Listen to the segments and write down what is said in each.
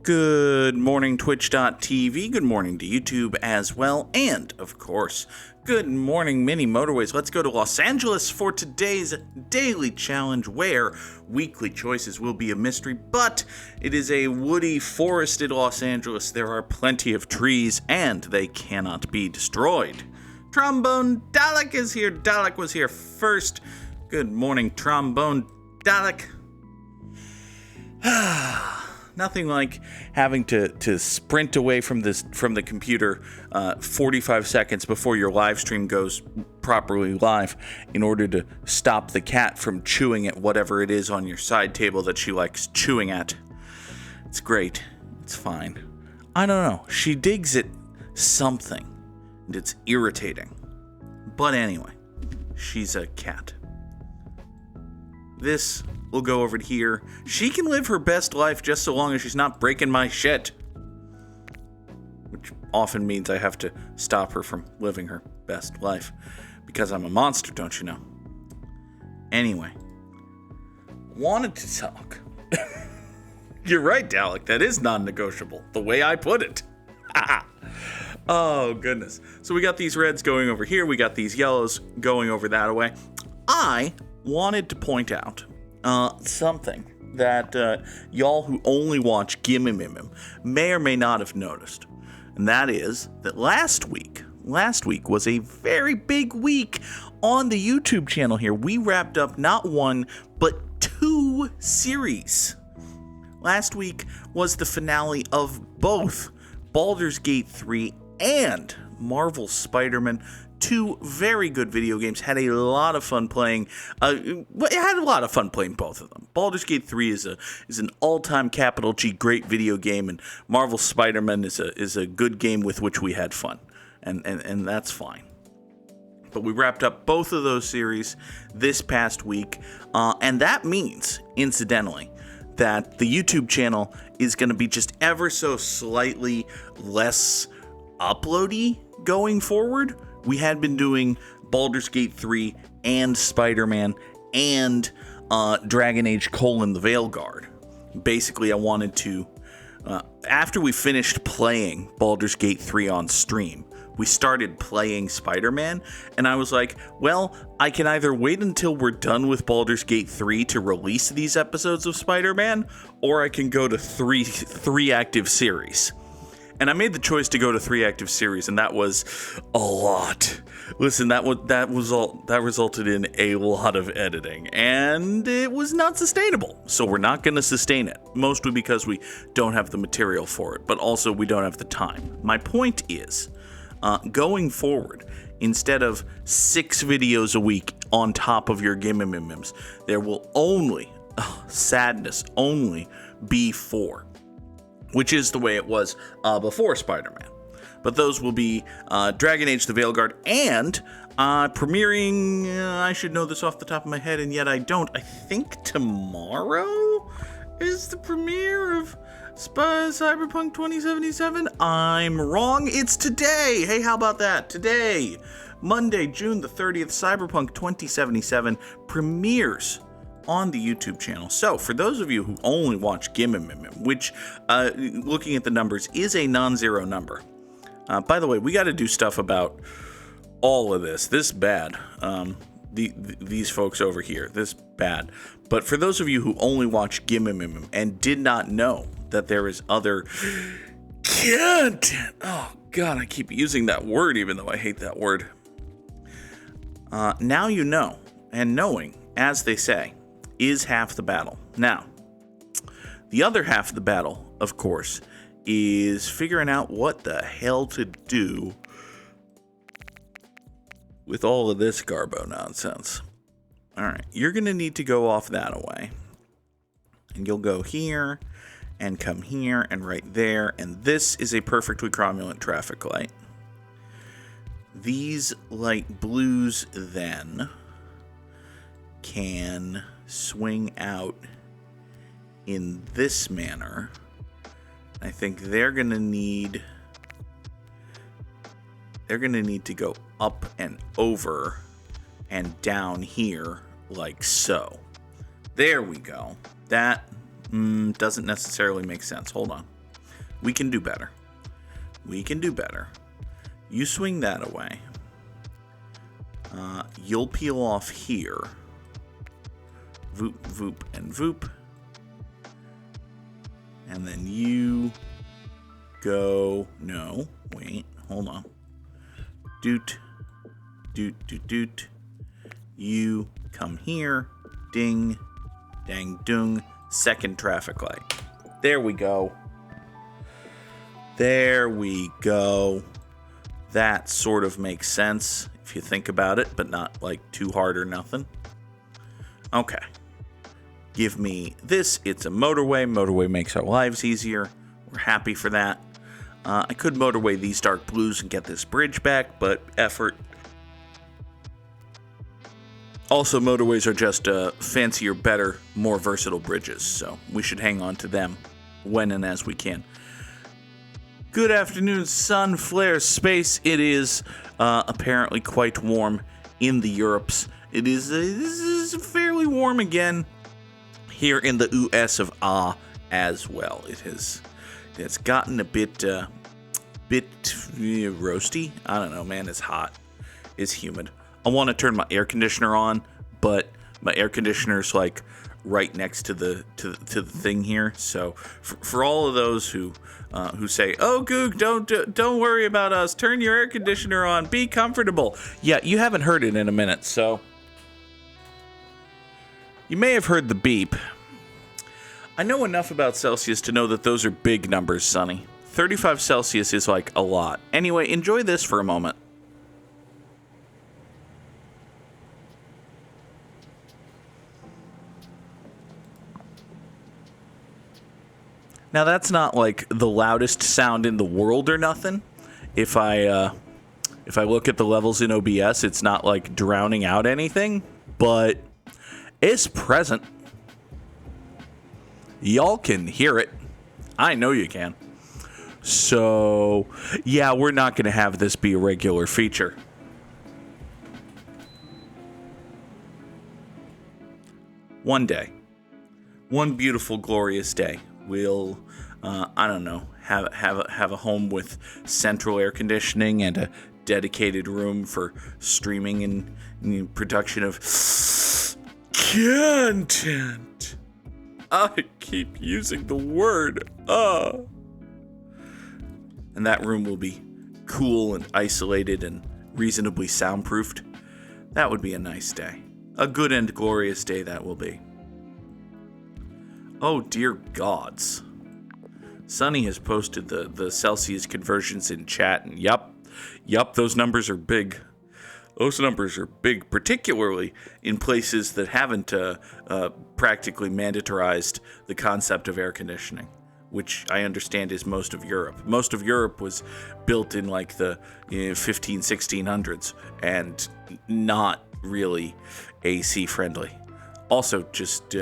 Good morning, Twitch.tv. Good morning to YouTube as well. And, of course, good morning, Mini Motorways. Let's go to Los Angeles for today's daily challenge where weekly choices will be a mystery, but it is a woody, forested Los Angeles. There are plenty of trees, and they cannot be destroyed. Trombone Dalek is here. Dalek was here first. Good morning, Trombone Dalek. Nothing like having to sprint away from the computer 45 seconds before your live stream goes properly live in order to stop the cat from chewing at whatever it is on your side table that she likes chewing at. It's great. It's fine. I don't know. She digs at something, and it's irritating. But anyway, she's a cat. This will go over to here. She can live her best life just so long as she's not breaking my shit. Which often means I have to stop her from living her best life. Because I'm a monster, don't you know? Anyway. Wanted to talk. You're right, Dalek. That is non-negotiable. The way I put it. Oh, goodness. So we got these reds going over here. We got these yellows going over that way. I wanted to point out something that y'all who only watch Gimmimimim may or may not have noticed. And that is that last week was a very big week on the YouTube channel here. We wrapped up not one, but 2 series. Last week was the finale of both Baldur's Gate 3 and Marvel's Spider-Man. 2 very good video games. Had a lot of fun playing. Had a lot of fun playing both of them. Baldur's Gate 3 is an all-time capital G great video game, and Marvel Spider-Man is a good game with which we had fun, and that's fine. But we wrapped up both of those series this past week, and that means, incidentally, that the YouTube channel is going to be just ever so slightly less uploady going forward. We had been doing Baldur's Gate 3 and Spider-Man and Dragon Age: The Veilguard. Basically, I wanted to, after we finished playing Baldur's Gate 3 on stream, we started playing Spider-Man, and I was like, well, I can either wait until we're done with Baldur's Gate 3 to release these episodes of Spider-Man, or I can go to three active series. And I made the choice to go to 3 active series, and that was a lot. Listen, that resulted in a lot of editing, and it was not sustainable. So we're not going to sustain it, mostly because we don't have the material for it, but also we don't have the time. My point is, going forward, instead of 6 videos a week on top of your Gimmimims, there will only, only be 4. Which is the way it was before Spider-Man. But those will be Dragon Age: The Veilguard and premiering, I should know this off the top of my head, and yet I don't. I think tomorrow is the premiere of Cyberpunk 2077. I'm wrong. It's today. Hey, how about that? Today, Monday, June the 30th, Cyberpunk 2077 premieres on the YouTube channel. So, for those of you who only watch Gimmimimim, which, looking at the numbers, is a non-zero number. By the way, we got to do stuff about all of this. This bad. These folks over here. This bad. But for those of you who only watch Gimmimimim and did not know that there is other content. Oh, God, I keep using that word even though I hate that word. Now you know. And knowing, as they say, is half the battle. Now, the other half of the battle, of course, is figuring out what the hell to do with all of this garbo nonsense. All right, you're going to need to go off that away. And you'll go here, and come here, and right there, and this is a perfectly cromulent traffic light. These light blues, then, can swing out in this manner. I think they're going to need to go up and over and down here like so. There we go. That doesn't necessarily make sense. Hold on. We can do better. We can do better. You swing that away. You'll peel off here. Voop, voop, and voop. And then you go... No, wait, hold on. Doot, doot, doot, doot. You come here. Ding, dang, dung. Second traffic light. There we go. There we go. That sort of makes sense if you think about it, but not like too hard or nothing. Okay. Give me this. It's a motorway. Motorway makes our lives easier. We're happy for that. I could motorway these dark blues and get this bridge back, but effort. Also, motorways are just fancier, better, more versatile bridges, so we should hang on to them when and as we can. Good afternoon, sun, flare, space. It is apparently quite warm in the Europes. This is fairly warm again here in the US of A as well. It's gotten a bit roasty. I don't know, man. It's hot. It's humid. I want to turn my air conditioner on, but my air conditioner's like right next to the thing here. So for all of those who say, "Oh, Goog, don't worry about us. Turn your air conditioner on. Be comfortable." Yeah, you haven't heard it in a minute, so you may have heard the beep. I know enough about Celsius to know that those are big numbers, Sonny. 35 Celsius is like a lot. Anyway, enjoy this for a moment. Now that's not like the loudest sound in the world or nothing. If I look at the levels in OBS, it's not like drowning out anything, but it's present. Y'all can hear it. I know you can. So, yeah, we're not going to have this be a regular feature. One day. One beautiful, glorious day. We'll, I don't know, have a home with central air conditioning and a dedicated room for streaming and production of content. I keep using the word, And that room will be cool and isolated and reasonably soundproofed. That would be a nice day. A good and glorious day that will be. Oh, dear gods. Sonny has posted the Celsius conversions in chat, and yup, those numbers are big. Those numbers are big, particularly in places that haven't practically mandatorized the concept of air conditioning, which I understand is most of Europe. Most of Europe was built in like the 1600s and not really AC friendly. Also, just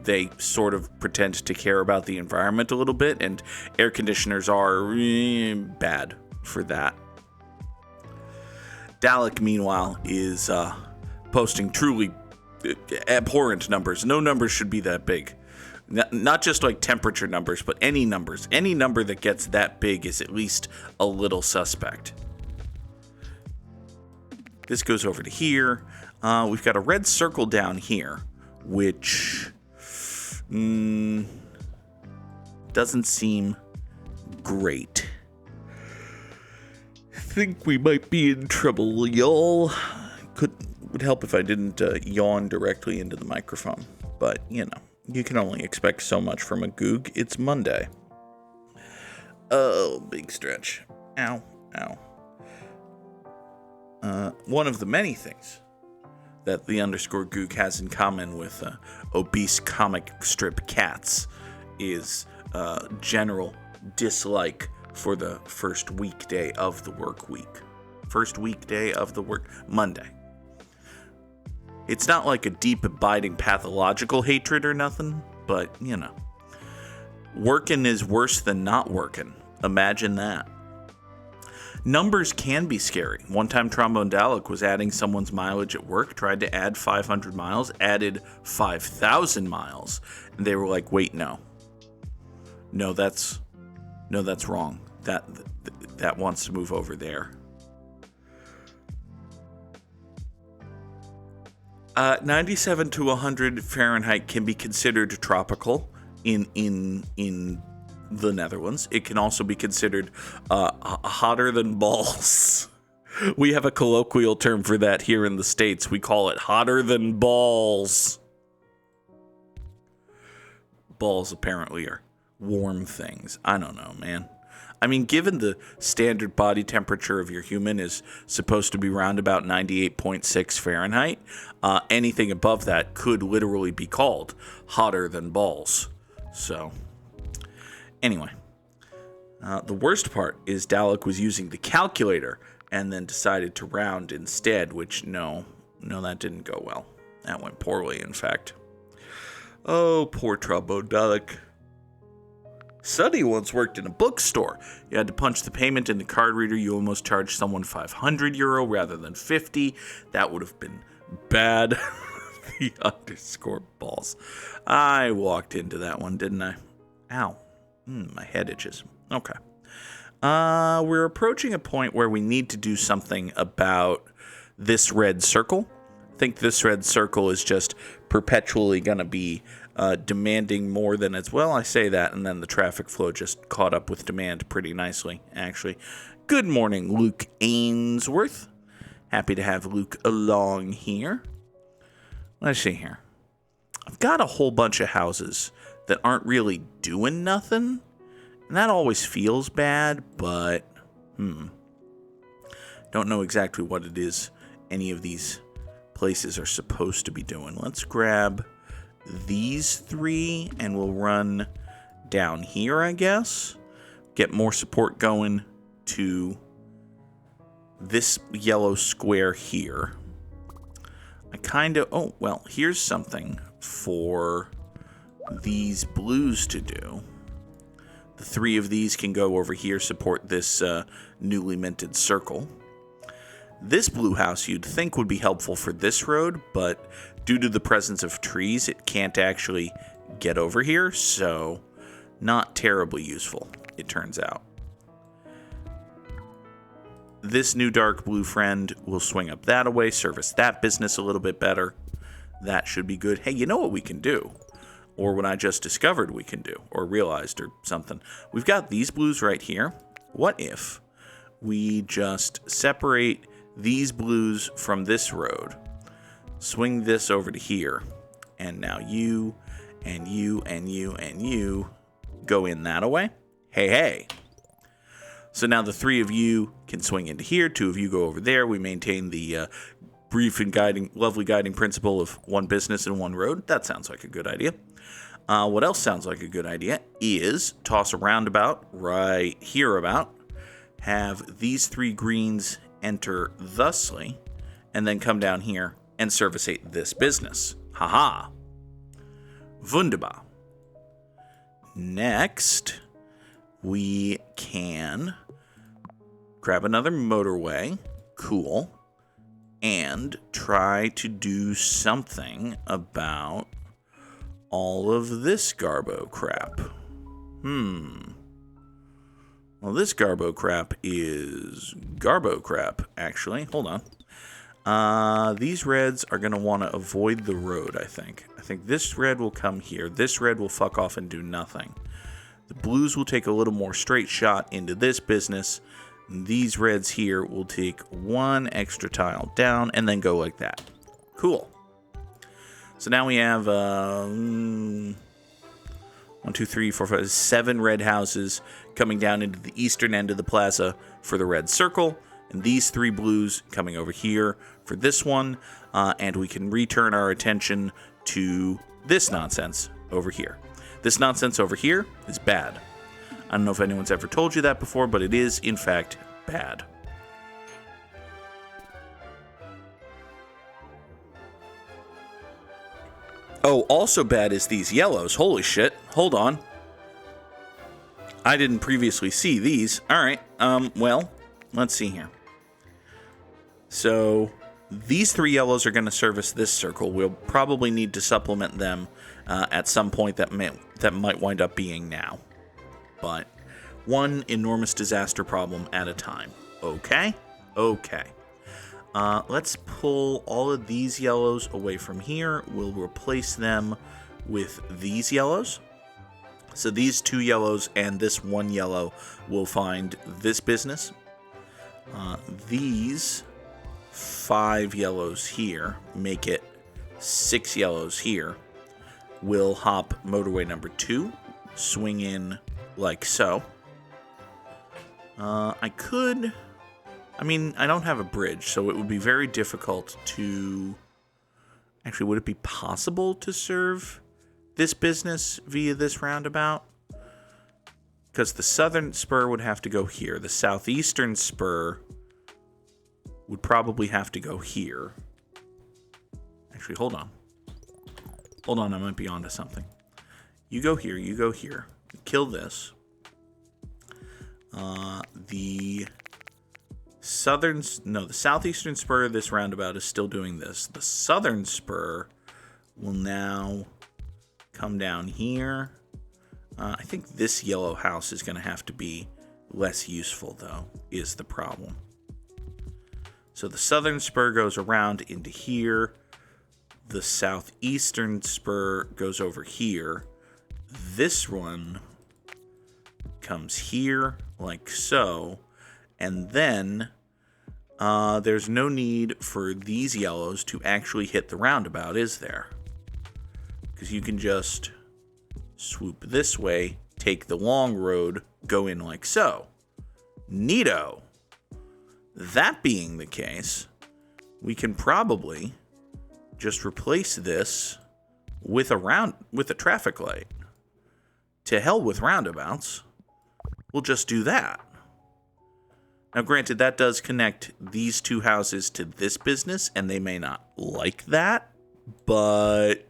they sort of pretend to care about the environment a little bit, and air conditioners are bad for that. Dalek, meanwhile, is posting truly abhorrent numbers. No numbers should be that big. Not just like temperature numbers, but any numbers. Any number that gets that big is at least a little suspect. This goes over to here. We've got a red circle down here, which doesn't seem great. I think we might be in trouble, y'all. Would help if I didn't yawn directly into the microphone, but you know, you can only expect so much from a Goog. It's Monday. Oh, big stretch. Ow, ow. One of the many things that the _Goog has in common with obese comic strip cats is general dislike for the first weekday of the work week. First weekday of the Monday. It's not like a deep, abiding, pathological hatred or nothing, but, you know. Working is worse than not working. Imagine that. Numbers can be scary. One time Trombone Dalek was adding someone's mileage at work, tried to add 500 miles, added 5,000 miles. And they were like, wait, no. No, that's No, that's wrong. That wants to move over there. 97 to 100 Fahrenheit can be considered tropical in the Netherlands. It can also be considered hotter than balls. We have a colloquial term for that here in the States. We call it hotter than balls. Balls apparently are warm things. I don't know, man. I mean, given the standard body temperature of your human is supposed to be around about 98.6 Fahrenheit, anything above that could literally be called hotter than balls. So, anyway. The worst part is Dalek was using the calculator and then decided to round instead, which, no, that didn't go well. That went poorly, in fact. Oh, poor Trombone Dalek. Sonny once worked in a bookstore. You had to punch the payment in the card reader. You almost charged someone €500 rather than 50. That would have been bad. The underscore balls. I walked into that one, didn't I? Ow. My head itches. Okay. We're approaching a point where we need to do something about this red circle. I think this red circle is just perpetually going to be demanding more than it's... Well, I say that, and then the traffic flow just caught up with demand pretty nicely, actually. Good morning, Luke Ainsworth. Happy to have Luke along here. Let's see here. I've got a whole bunch of houses that aren't really doing nothing, and that always feels bad, but... Don't know exactly what it is any of these places are supposed to be doing. Let's grab these three and we'll run down here, I guess. Get more support going to this yellow square here. I kind of... Oh, well, here's something for these blues to do. The three of these can go over here, support this newly minted circle. This blue house you'd think would be helpful for this road, but due to the presence of trees, it can't actually get over here, so not terribly useful, it turns out. This new dark blue friend will swing up that away, service that business a little bit better. That should be good. Hey, you know what we can do? Or what I just discovered we can do, or realized, or something. We've got these blues right here. What if we just separate these blues from this road, swing this over to here, and now you, and you, and you, and you go in that way? Hey. So now the three of you can swing into here, two of you go over there. We maintain the brief and lovely guiding principle of one business and one road. That sounds like a good idea. What else sounds like a good idea is toss a roundabout right here about, have these three greens enter thusly, and then come down here and servicate this business. Haha. Wunderbar. Next, we can grab another motorway. Cool. And try to do something about all of this Garbo crap. Well, this Garbo crap is Garbo crap, actually. Hold on. These reds are going to want to avoid the road, I think. I think this red will come here. This red will fuck off and do nothing. The blues will take a little more straight shot into this business. These reds here will take one extra tile down and then go like that. Cool. So now we have 1, 2, 3, 4, 5, 7 red houses coming down into the eastern end of the plaza for the red circle, and these 3 blues coming over here for this one, and we can return our attention to this nonsense over here. This nonsense over here is bad. I don't know if anyone's ever told you that before, but it is, in fact, bad. Oh, also bad is these yellows. Holy shit. Hold on. I didn't previously see these. All right. Well, let's see here. So these 3 yellows are going to service this circle. We'll probably need to supplement them at some point that might wind up being now. But one enormous disaster problem at a time. Okay? Okay. Let's pull all of these yellows away from here. We'll replace them with these yellows. So these 2 yellows and this 1 yellow will find this business. These 5 yellows here make it 6 yellows here. We'll hop motorway number 2, swing in like so. I don't have a bridge, so it would be very difficult to... Actually, would it be possible to serve this business via this roundabout? Because the southern spur would have to go here. The southeastern spur would probably have to go here. Actually, hold on. Hold on, I might be onto something. You go here, you go here. Kill this. The southeastern spur of this roundabout is still doing this. The southern spur will now come down here. I think this yellow house is going to have to be less useful, though, is the problem. So the southern spur goes around into here. The southeastern spur goes over here. This one comes here, like so. And then there's no need for these yellows to actually hit the roundabout, is there? Because you can just swoop this way, take the long road, go in like so. Neato. That being the case, we can probably just replace this with a traffic light. To hell with roundabouts. We'll just do that. Now, granted, that does connect these 2 houses to this business, and they may not like that, but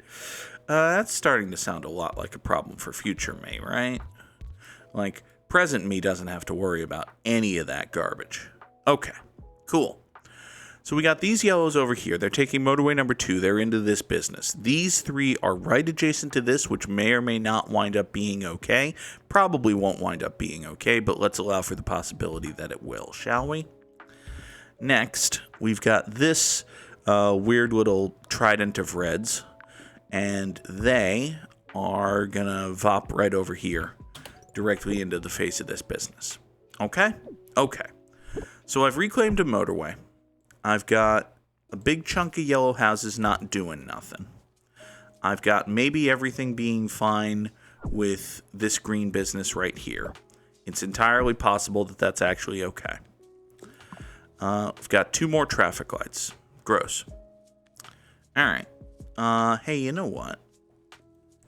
that's starting to sound a lot like a problem for future me, right? Like, present me doesn't have to worry about any of that garbage. Okay, cool. So we got these yellows over here. They're taking motorway number 2. They're into this business. These 3 are right adjacent to this, which may or may not wind up being okay. Probably won't wind up being okay, but let's allow for the possibility that it will, shall we? Next, we've got this weird little trident of reds, and they are going to vop right over here, directly into the face of this business. Okay? Okay. So I've reclaimed a motorway. I've got a big chunk of yellow houses not doing nothing. I've got maybe everything being fine with this green business right here. It's entirely possible that that's actually okay. I've got 2 more traffic lights. Gross. All right. Hey, you know what?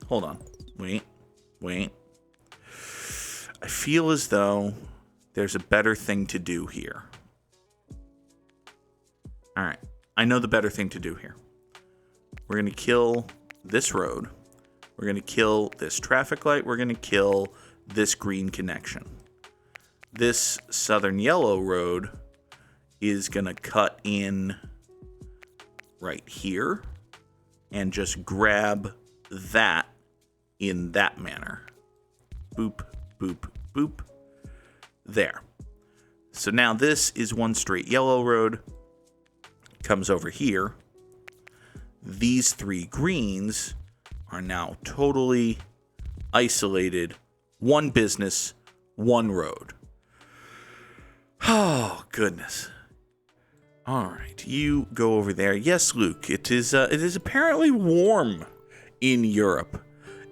Hold on. Wait. I feel as though there's a better thing to do here. All right, I know the better thing to do here. We're going to kill this road. We're going to kill this traffic light. We're going to kill this green connection. This southern yellow road is going to cut in right here and just grab that in that manner. Boop, boop, boop. There. So now this is one straight yellow road. Comes over here. These 3 greens are now totally isolated. One business, one road. Oh, goodness. All right, you go over there. Yes, Luke, it is apparently warm in Europe.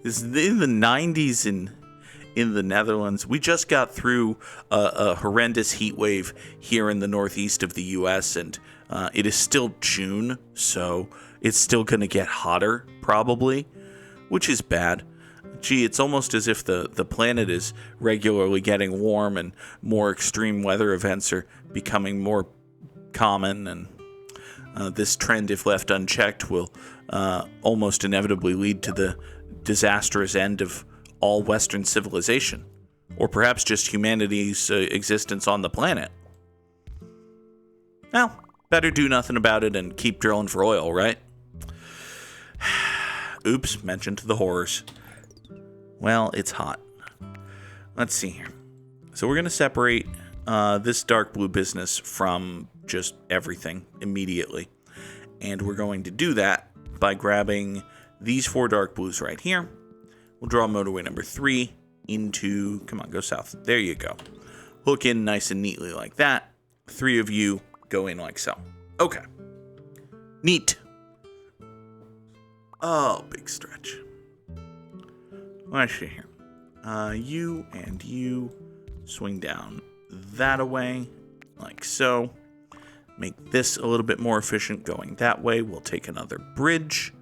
It's in the 90s in the Netherlands. We just got through a horrendous heat wave here in the northeast of the U.S., and it is still June, so it's still going to get hotter, probably, which is bad. Gee, it's almost as if the planet is regularly getting warm and more extreme weather events are becoming more common, and this trend, if left unchecked, will almost inevitably lead to the disastrous end of all Western civilization, or perhaps just humanity's existence on the planet. Well, better do nothing about it and keep drilling for oil, right? Oops, mentioned the horrors. Well, it's hot. Let's see here. So we're going to separate this dark blue business from just everything immediately. And we're going to do that by grabbing these 4 dark blues right here. We'll draw motorway number 3 into, come on, go south. There you go. Hook in nice and neatly like that. 3 of you go in like so. Okay. Neat. Oh, big stretch. Let's see here. You and you swing down that away, like so. Make this a little bit more efficient going that way. We'll take another bridge.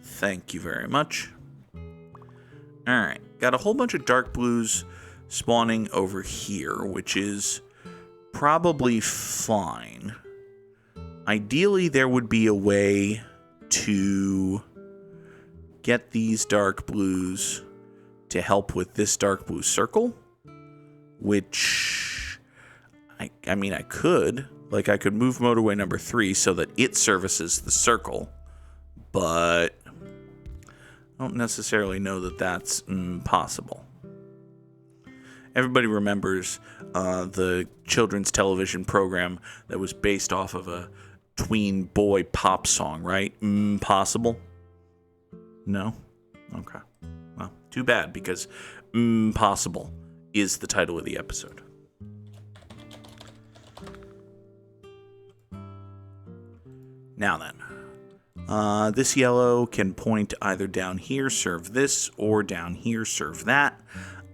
Thank you very much. Alright, got a whole bunch of dark blues spawning over here, which is probably fine. Ideally, there would be a way to get these dark blues to help with this dark blue circle, which I mean, I could. Like, I could move motorway number 3 so that it services the circle, but I don't necessarily know that that's possible. Everybody remembers the children's television program that was based off of a tween boy pop song, right? Possible? No? Okay. Well, too bad, because Possible is the title of the episode. Now then, this yellow can point either down here, serve this, or down here, serve that.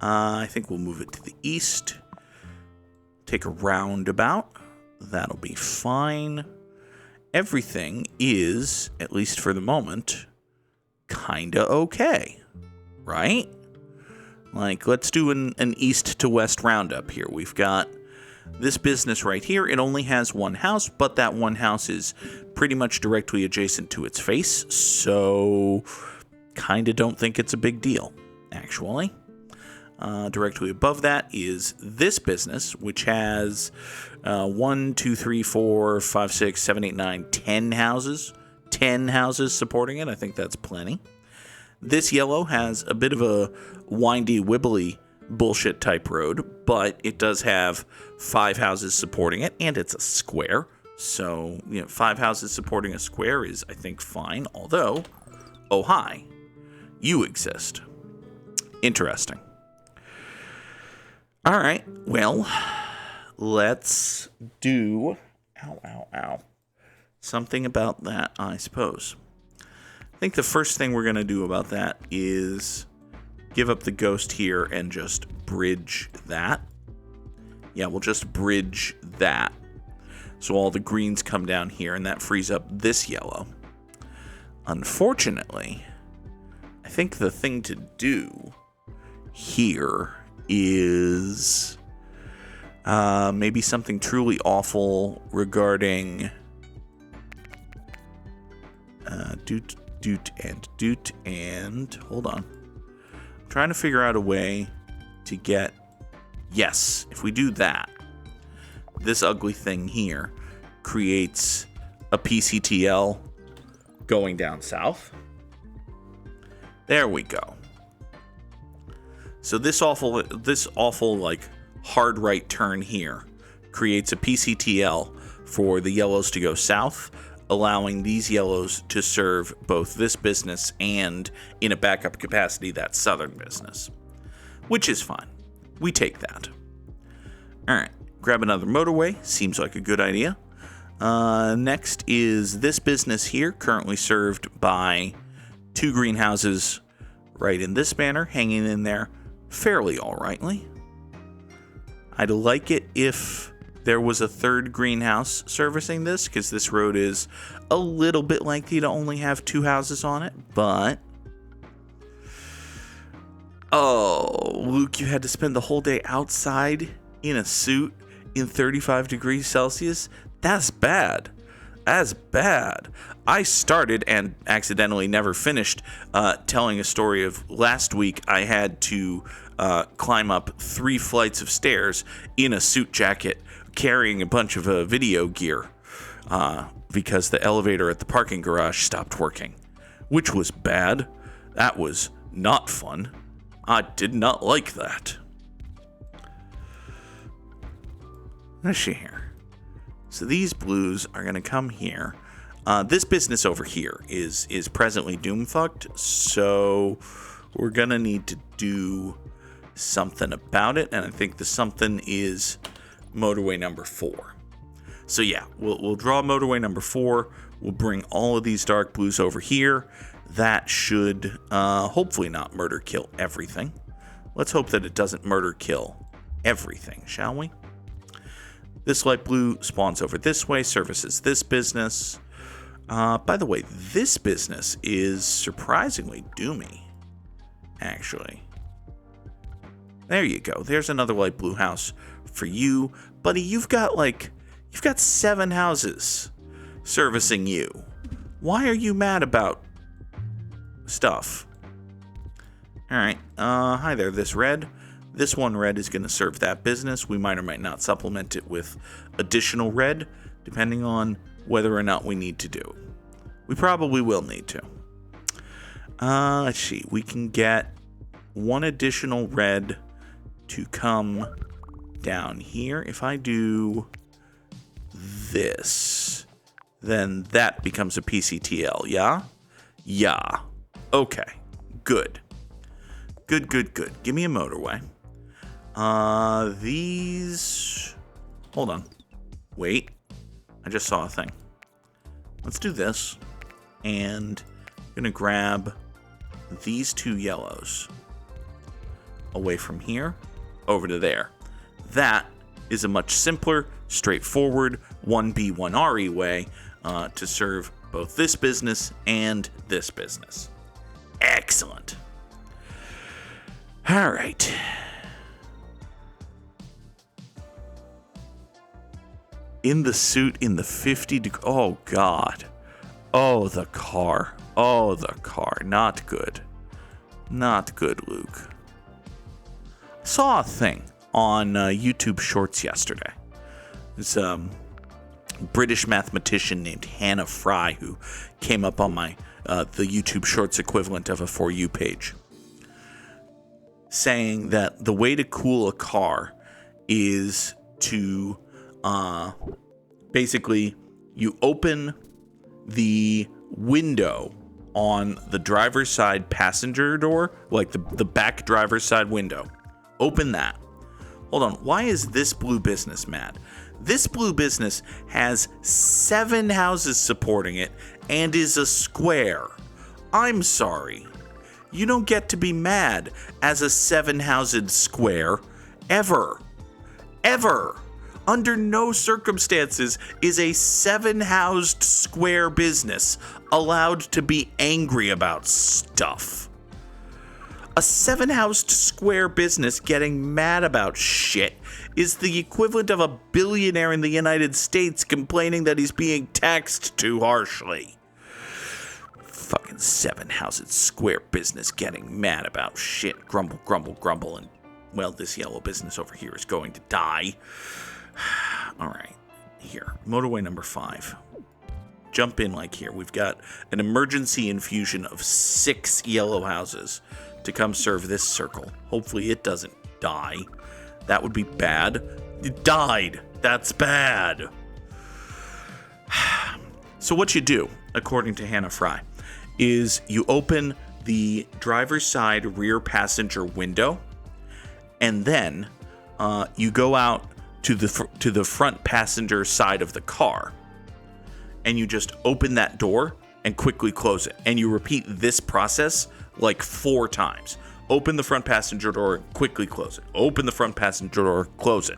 I think we'll move it to the east. Take a roundabout. That'll be fine. Everything is, at least for the moment, kinda okay, right? Like, let's do an east to west roundup here. We've got this business right here. It only has 1 house, but that 1 house is pretty much directly adjacent to its face, so kinda don't think it's a big deal, actually. Directly above that is this business, which has 1, 2, 3, 4, 5, 6, 7, 8, 9, 10 houses. 10 houses supporting it. I think that's plenty. This yellow has a bit of a windy, wibbly bullshit type road, but it does have 5 houses supporting it, and it's a square. So, 5 houses supporting a square is, I think, fine. Although, oh hi, you exist. Interesting. All right, well, let's do something about that, I suppose. I think the first thing we're going to do about that is give up the ghost here and just bridge that. Yeah, we'll just bridge that. So all the greens come down here, and that frees up this yellow. Unfortunately, I think the thing to do here is maybe something truly awful regarding doot and hold on. I'm trying to figure out a way to get, yes, if we do that, this ugly thing here creates a PCTL going down south. There we go. So this awful like hard right turn here creates a PCTL for the yellows to go south, allowing these yellows to serve both this business and, in a backup capacity, that southern business, which is fine. We take that. All right, grab another motorway. Seems like a good idea. Next is this business here, currently served by 2 greenhouses right in this manner, hanging in there fairly all rightly. I'd like it if there was a 3rd greenhouse servicing this, because this road is a little bit likely to only have 2 houses on it, but oh, Luke, you had to spend the whole day outside in a suit in 35 degrees Celsius? That's bad. That's bad. I started and accidentally never finished telling a story of last week. I had to climb up 3 flights of stairs in a suit jacket, carrying a bunch of video gear because the elevator at the parking garage stopped working, which was bad. That was not fun. I did not like that. Let's see here. So these blues are going to come here. This business over here is presently doom-fucked, so we're going to need to do something about it, and I think the something is motorway number 4. So yeah, we'll draw motorway number 4. We'll bring all of these dark blues over here. That should hopefully not murder kill everything. Let's hope that it doesn't murder kill everything, shall we? This light blue spawns over this way, services this business. By the way, this business is surprisingly doomy, actually. There you go. There's another light blue house for you. Buddy, you've got 7 houses servicing you. Why are you mad about stuff? Alright, hi there, this red. This one red is going to serve that business. We might or might not supplement it with additional red, depending on whether or not we need to do. We probably will need to. Let's see. We can get 1 additional red to come down here. If I do this, then that becomes a PCTL, yeah? Yeah. Okay. Good. Good. Give me a motorway. These... Hold on. Wait. I just saw a thing. Let's do this. And I'm going to grab these 2 yellows away from here over to there. That is a much simpler, straightforward 1B, 1RE way to serve both this business and this business. Excellent. All right. In the suit in the 50 degree. Oh, God. Oh, the car. Not good. Not good, Luke. I saw a thing on YouTube Shorts yesterday. It's a British mathematician named Hannah Fry who came up on my the YouTube Shorts equivalent of a For You page, saying that the way to cool a car is to basically you open the window on the driver's side passenger door, like the back driver's side window. Open that. Hold on. Why is this blue business mad? This blue business has 7 houses supporting it and is a square. I'm sorry. You don't get to be mad as a 7-housed square ever. Ever. Under no circumstances is a 7-housed square business allowed to be angry about stuff. A 7-housed square business getting mad about shit is the equivalent of a billionaire in the United States complaining that he's being taxed too harshly. Fucking 7-housed square business getting mad about shit. Grumble, grumble, grumble, and, well, this yellow business over here is going to die. Alright, here, motorway number 5. Jump in like here. We've got an emergency infusion of 6 yellow houses to come serve this circle. Hopefully it doesn't die. That would be bad. It died. That's bad. So what you do, according to Hannah Fry, is you open the driver's side rear passenger window, and then you go out to the front passenger side of the car, and you just open that door and quickly close it. And you repeat this process like 4 times. Open the front passenger door, quickly close it. Open the front passenger door, close it.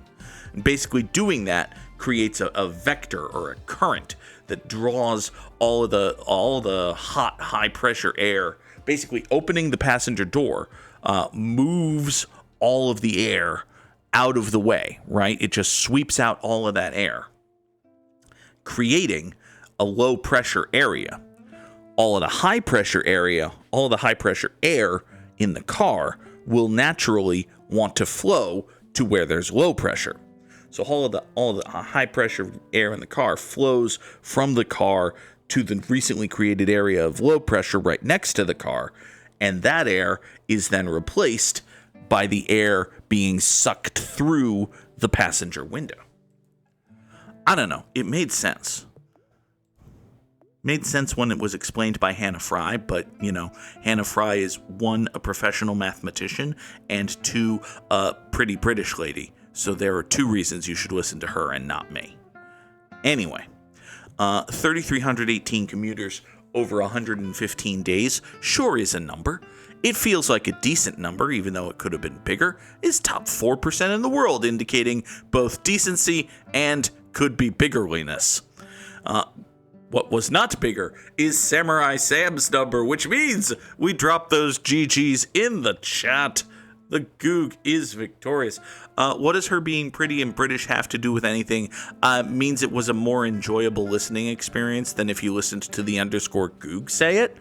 And basically doing that creates a vector or a current that draws all of the hot, high pressure air. Basically opening the passenger door moves all of the air out of the way, right? It just sweeps out all of that air, creating a low pressure area. All of the high pressure area, all of the high pressure air in the car will naturally want to flow to where there's low pressure. So all of the high pressure air in the car flows from the car to the recently created area of low pressure right next to the car, and that air is then replaced by the air being sucked through the passenger window. I don't know. It made sense. Made sense when it was explained by Hannah Fry, but, Hannah Fry is, 1, a professional mathematician, and 2, a pretty British lady. So there are 2 reasons you should listen to her and not me. Anyway, 3,318 commuters over 115 days sure is a number. It feels like a decent number, even though it could have been bigger. Is top 4% in the world, indicating both decency and could-be biggerliness. What was not bigger is Samurai Sam's number, which means we drop those GGs in the chat. The Goog is victorious. What does her being pretty and British have to do with anything? Means it was a more enjoyable listening experience than if you listened to the _Goog say it?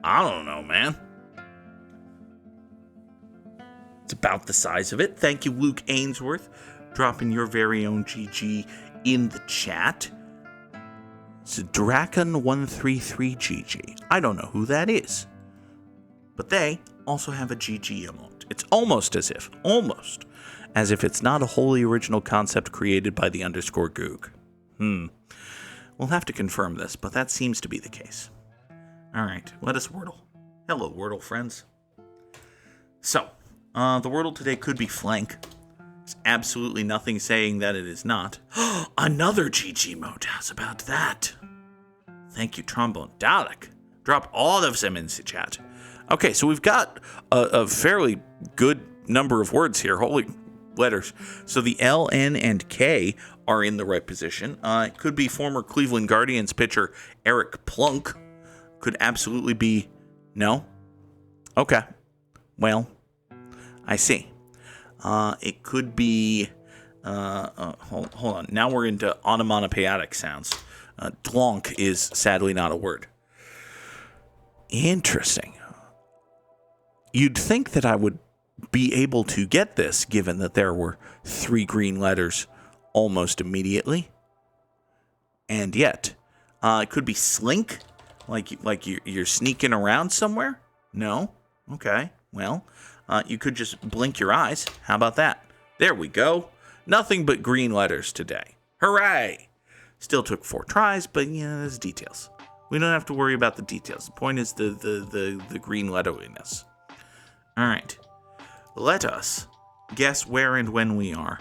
I don't know, man. It's about the size of it. Thank you, Luke Ainsworth, dropping your very own GG in the chat. It's Draken133GG. I don't know who that is. But they also have a GG emote. It's almost as if it's not a wholly original concept created by the _Goog. We'll have to confirm this, but that seems to be the case. Alright, let us Wordle. Hello, Wordle friends. So, the Wordle today could be flank. There's absolutely nothing saying that it is not. Another GG mode. How's about that? Thank you, Trombone Dalek. Drop all of them in the chat. Okay, so we've got a fairly good number of words here. Holy letters. So the L, N, and K are in the right position. It could be former Cleveland Guardians pitcher Eric Plunk. Could absolutely be no. Okay. Well, I see. It could be... hold on. Now we're into onomatopoeic sounds. Dlonk is sadly not a word. Interesting. You'd think that I would be able to get this, given that there were 3 green letters almost immediately. And yet, it could be slink, like you're sneaking around somewhere? No? Okay. Well, you could just blink your eyes. How about that? There we go. Nothing but green letters today. Hooray! Still took 4 tries, but there's details. We don't have to worry about the details. The point is the green letterliness. All right. Let us guess where and when we are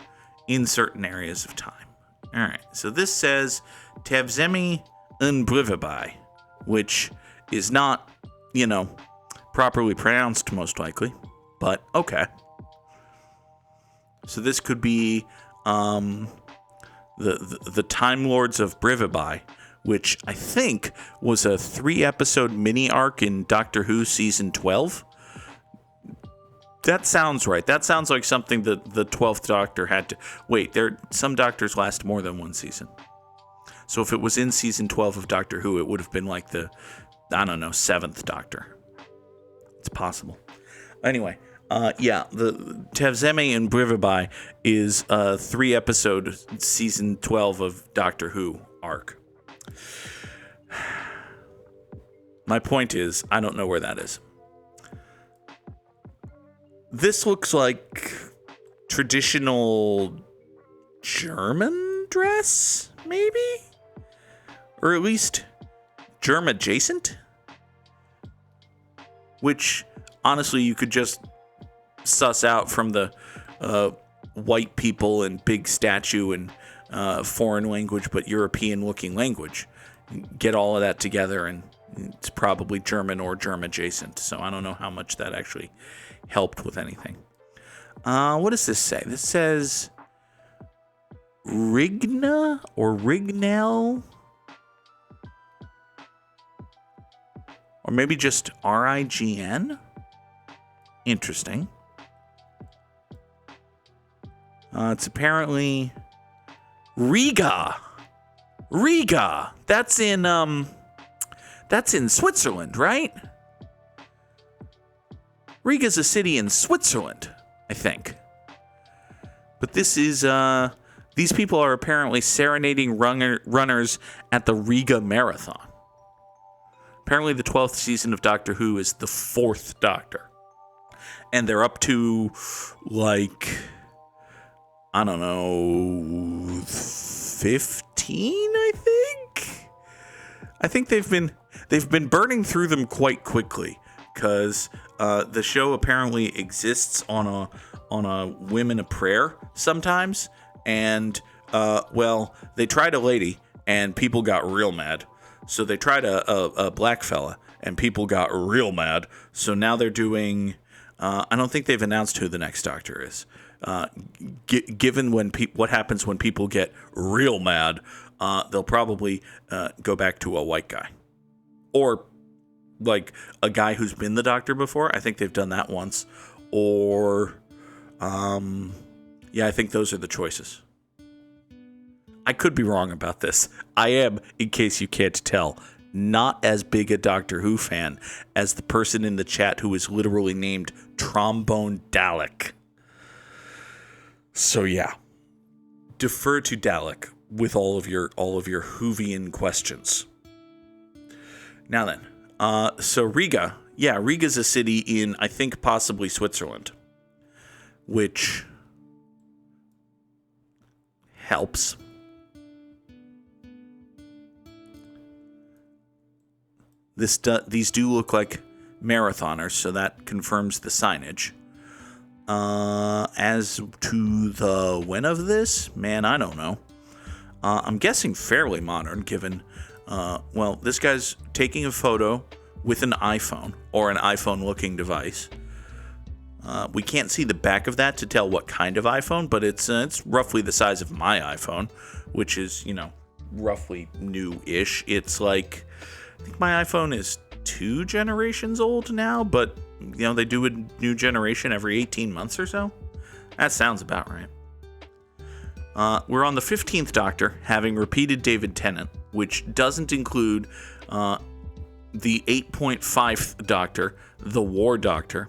in certain areas of time. All right. So this says Tevzemi Unbrivabai, which is not, properly pronounced most likely, but okay. So this could be the Time Lords of Brivabai, which I think was a 3-episode mini arc in Doctor Who season 12. That sounds right. That sounds like something that the 12th Doctor had to... Wait, some Doctors last more than 1 season. So if it was in season 12 of Doctor Who, it would have been like the, 7th Doctor. It's possible. Anyway, the Tevzemi and Brivabai is a 3-episode season 12 of Doctor Who arc. My point is, I don't know where that is. This looks like traditional German dress, maybe? Or at least Germ adjacent? Which, honestly, you could just suss out from the white people and big statue and foreign language, but European-looking language. Get all of that together, and it's probably German or Germ adjacent. So I don't know how much that actually helped with anything. What does this say? This says Rigna or Rignell? Or maybe just RIGN? Interesting. It's apparently Riga. Riga. That's in Switzerland, right? Riga's a city in Switzerland, I think. But this is, these people are apparently serenading runners at the Riga Marathon. Apparently the 12th season of Doctor Who is the 4th Doctor. And they're up to, 30 15, I think. I think they've been burning through them quite quickly because the show apparently exists on a whim and a prayer sometimes, and they tried a lady and people got real mad, so they tried a black fella and people got real mad, so now they're doing. I don't think they've announced who the next Doctor is. Given what happens when people get real mad, they'll probably go back to a white guy. Or, like, a guy who's been the Doctor before. I think they've done that once. Or, I think those are the choices. I could be wrong about this. I am, in case you can't tell, not as big a Doctor Who fan as the person in the chat who is literally named Trombone Dalek. So yeah, defer to Dalek with all of your Whovian questions. Now then, so Riga, Riga's a city in, I think, possibly Switzerland, which helps. These do look like marathoners, so that confirms the signage. As to the when of this, man, I don't know. I'm guessing fairly modern, given, this guy's taking a photo with an iPhone, or an iPhone-looking device. We can't see the back of that to tell what kind of iPhone, but it's roughly the size of my iPhone, which is, roughly new-ish. It's like, I think my iPhone is 2 generations old now, but they do a new generation every 18 months or so. That sounds about right. We're on the 15th Doctor, having repeated David Tennant, which doesn't include the 8.5th Doctor, the War Doctor,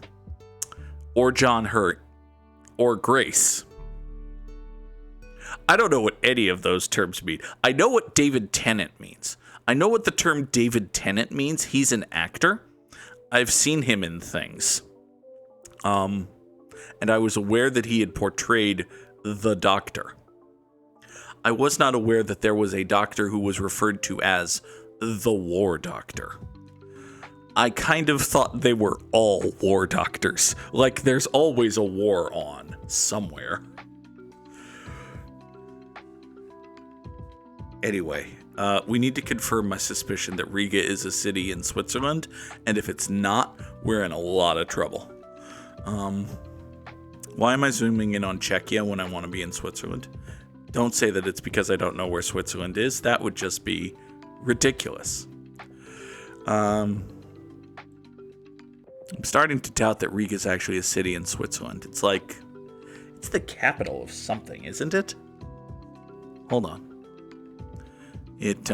or John Hurt, or Grace. I don't know what any of those terms mean. I know what David Tennant means. I know what the term David Tennant means. He's an actor. I've seen him in things. And I was aware that he had portrayed the Doctor. I was not aware that there was a Doctor who was referred to as the War Doctor. I kind of thought they were all War Doctors. Like, there's always a war on somewhere. Anyway, we need to confirm my suspicion that Riga is a city in Switzerland, and if it's not, we're in a lot of trouble. Why am I zooming in on Czechia when I want to be in Switzerland? Don't say that it's because I don't know where Switzerland is. That would just be ridiculous. I'm starting to doubt that Riga is actually a city in Switzerland. It's the capital of something, isn't it? Hold on. It's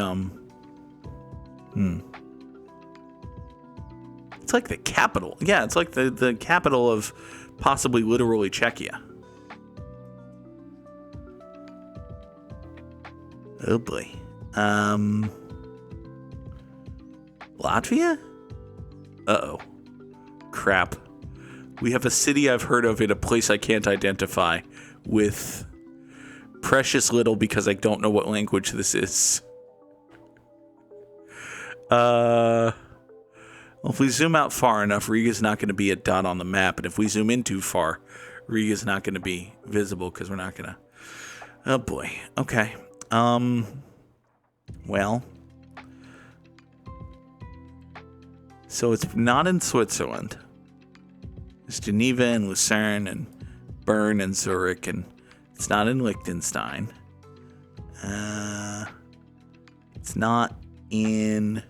like the capital. Yeah, it's like the capital of possibly literally Czechia. Oh boy. Latvia? Uh-oh. Crap. We have a city I've heard of in a place I can't identify with precious little because I don't know what language this is. Well, if we zoom out far enough, Riga's not going to be a dot on the map. And if we zoom in too far, Riga's not going to be visible because we're not going to... Oh, boy. Okay. Well... So it's not in Switzerland. It's Geneva and Lucerne and Bern and Zurich, and it's not in Liechtenstein. It's not in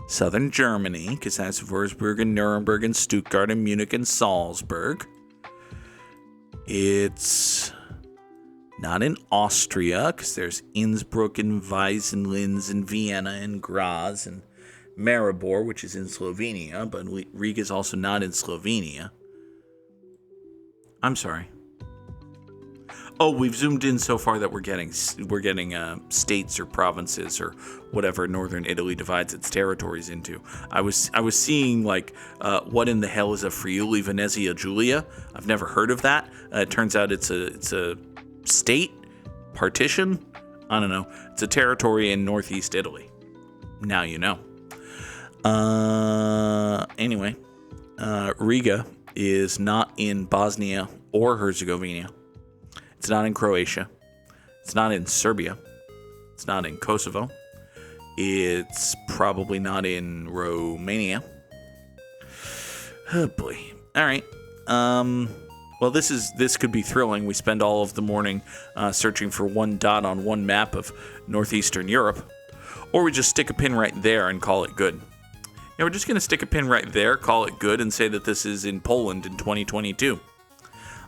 southern Germany, because that's Würzburg and Nuremberg and Stuttgart and Munich and Salzburg. It's not in Austria, because there's Innsbruck and Weissenlinz and Vienna and Graz and Maribor, which is in Slovenia, but Riga is also not in Slovenia. I'm sorry. Oh, we've zoomed in so far that we're getting states or provinces or whatever Northern Italy divides its territories into. I was seeing what in the hell is a Friuli Venezia Giulia? I've never heard of that. It turns out it's a state partition. I don't know. It's a territory in northeast Italy. Now you know. Anyway, Riga is not in Bosnia or Herzegovina. It's not in Croatia. It's not in Serbia. It's not in Kosovo. It's probably not in Romania. Oh boy. All right. Well, this could be thrilling. We spend all of the morning searching for one dot on one map of northeastern Europe, or we just stick a pin right there and call it good. Yeah, we're just gonna stick a pin right there, call it good, and say that this is in Poland in 2022.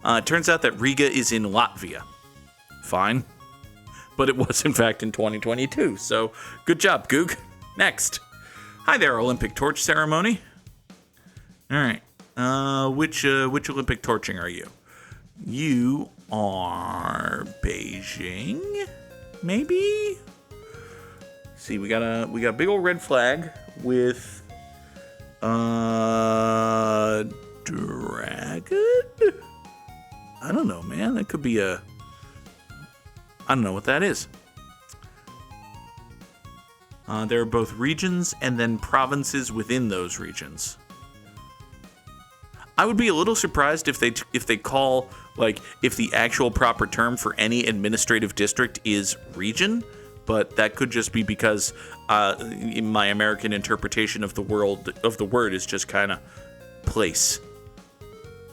It turns out that Riga is in Latvia. Fine. But it was, in fact, in 2022. So, good job, Goog. Next. Hi there, Olympic torch ceremony. All right. Which Olympic torching are you? You are Beijing, maybe? See, we got a big old red flag with dragon? I don't know, man. That could be I don't know what that is. There are both regions and then provinces within those regions. I would be a little surprised if they call, like, if the actual proper term for any administrative district is region, but that could just be because in my American interpretation of the word is just kind of place.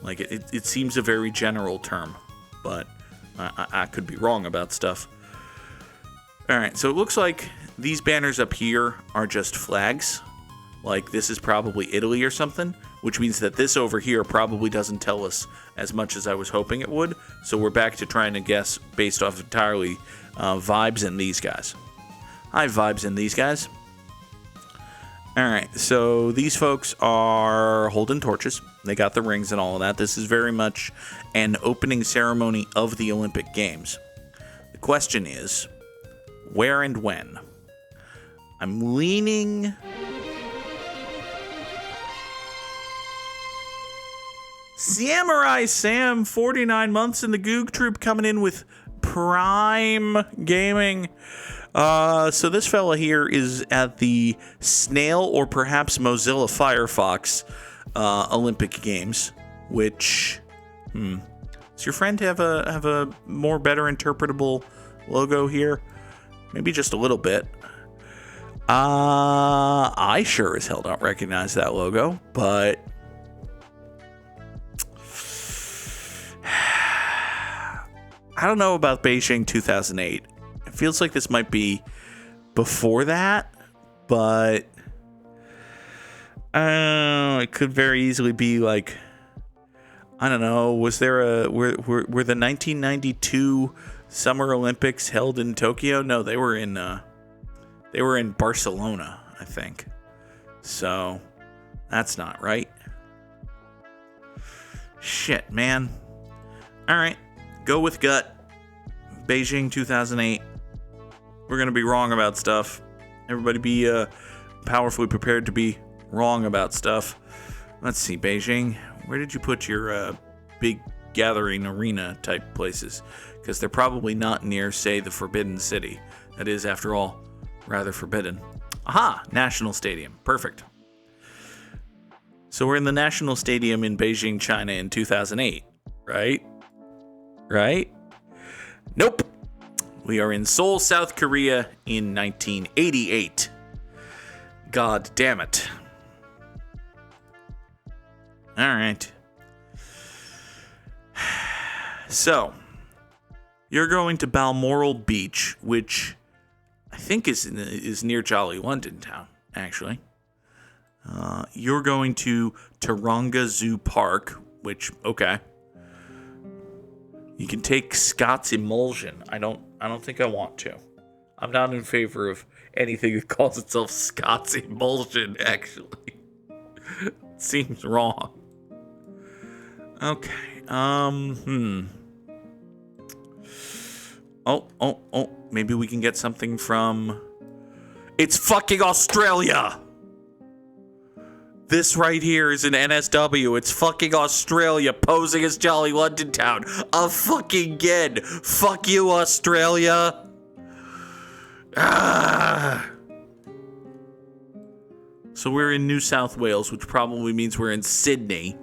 Like, it seems a very general term, but I could be wrong about stuff. All right, so it looks like these banners up here are just flags. Like, this is probably Italy or something, which means that this over here probably doesn't tell us as much as I was hoping it would. So we're back to trying to guess based off entirely vibes and these guys. Hi, vibes and these guys. All right, so these folks are holding torches. They got the rings and all of that. This is very much an opening ceremony of the Olympic Games. The question is, where and when? I'm leaning... Samurai Sam, 49 months in the Goog Troop, coming in with Prime Gaming. So this fella here is at the Snail or perhaps Mozilla Firefox Olympic Games, which, does your friend have a more better interpretable logo here? Maybe just a little bit. I sure as hell don't recognize that logo, but I don't know about Beijing 2008. It feels like this might be before that, but it could very easily be like, I don't know. Was there were the 1992 Summer Olympics held in Tokyo? No, they were in Barcelona, I think. So that's not right. Shit, man. All right. Go with gut. Beijing 2008. We're going to be wrong about stuff. Everybody be powerfully prepared to be wrong about stuff. Let's see, Beijing. Where did you put your big gathering arena type places? Because they're probably not near, say, the Forbidden City. That is, after all, rather forbidden. Aha! National Stadium. Perfect. So we're in the National Stadium in Beijing, China in 2008, right? Right? Nope. We are in Seoul, South Korea in 1988. God damn it. All right. So, you're going to Balmoral Beach, which I think is near Jolly London Town, actually. You're going to Taronga Zoo Park, which, okay. You can take Scott's Emulsion. I don't think I want to. I'm not in favor of anything that calls itself Scott's Emulsion, actually. It seems wrong. Okay. Oh. Maybe we can get something from... It's fucking Australia! This right here is an NSW. It's fucking Australia posing as Jolly London Town. Again. Fuck you, Australia. So we're in New South Wales, which probably means we're in Sydney.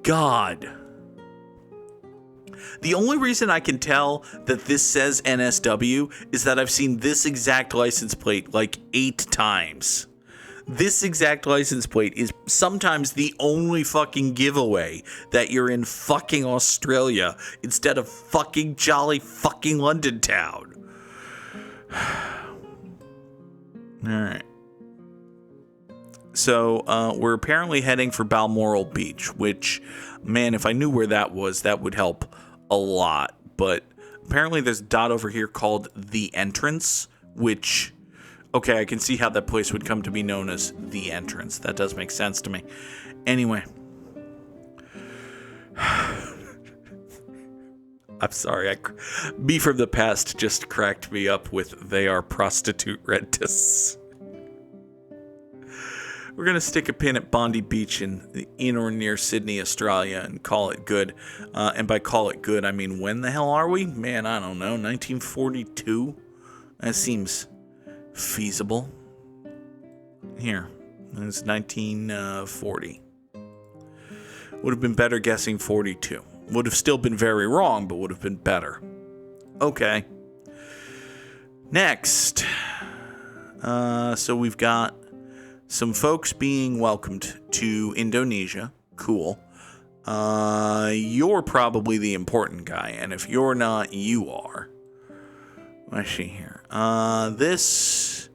God. The only reason I can tell that this says NSW is that I've seen this exact license plate like 8 times. This exact license plate is sometimes the only fucking giveaway that you're in fucking Australia instead of fucking jolly fucking London town. Alright. So, we're apparently heading for Balmoral Beach, which, man, if I knew where that was, that would help a lot. But apparently there's a dot over here called The Entrance, which... Okay, I can see how that place would come to be known as The Entrance. That does make sense to me. Anyway. I'm sorry. Me from the past just cracked me up with they are prostitute rentists. We're going to stick a pin at Bondi Beach in or near Sydney, Australia, and call it good. And by call it good, I mean, when the hell are we? Man, I don't know. 1942? That seems... feasible. Here, it's 1940. Would have been better guessing 42. Would have still been very wrong, but would have been better. Okay. Next. So we've got some folks being welcomed to Indonesia. Cool. You're probably the important guy, and if you're not, you are. Let's see here. This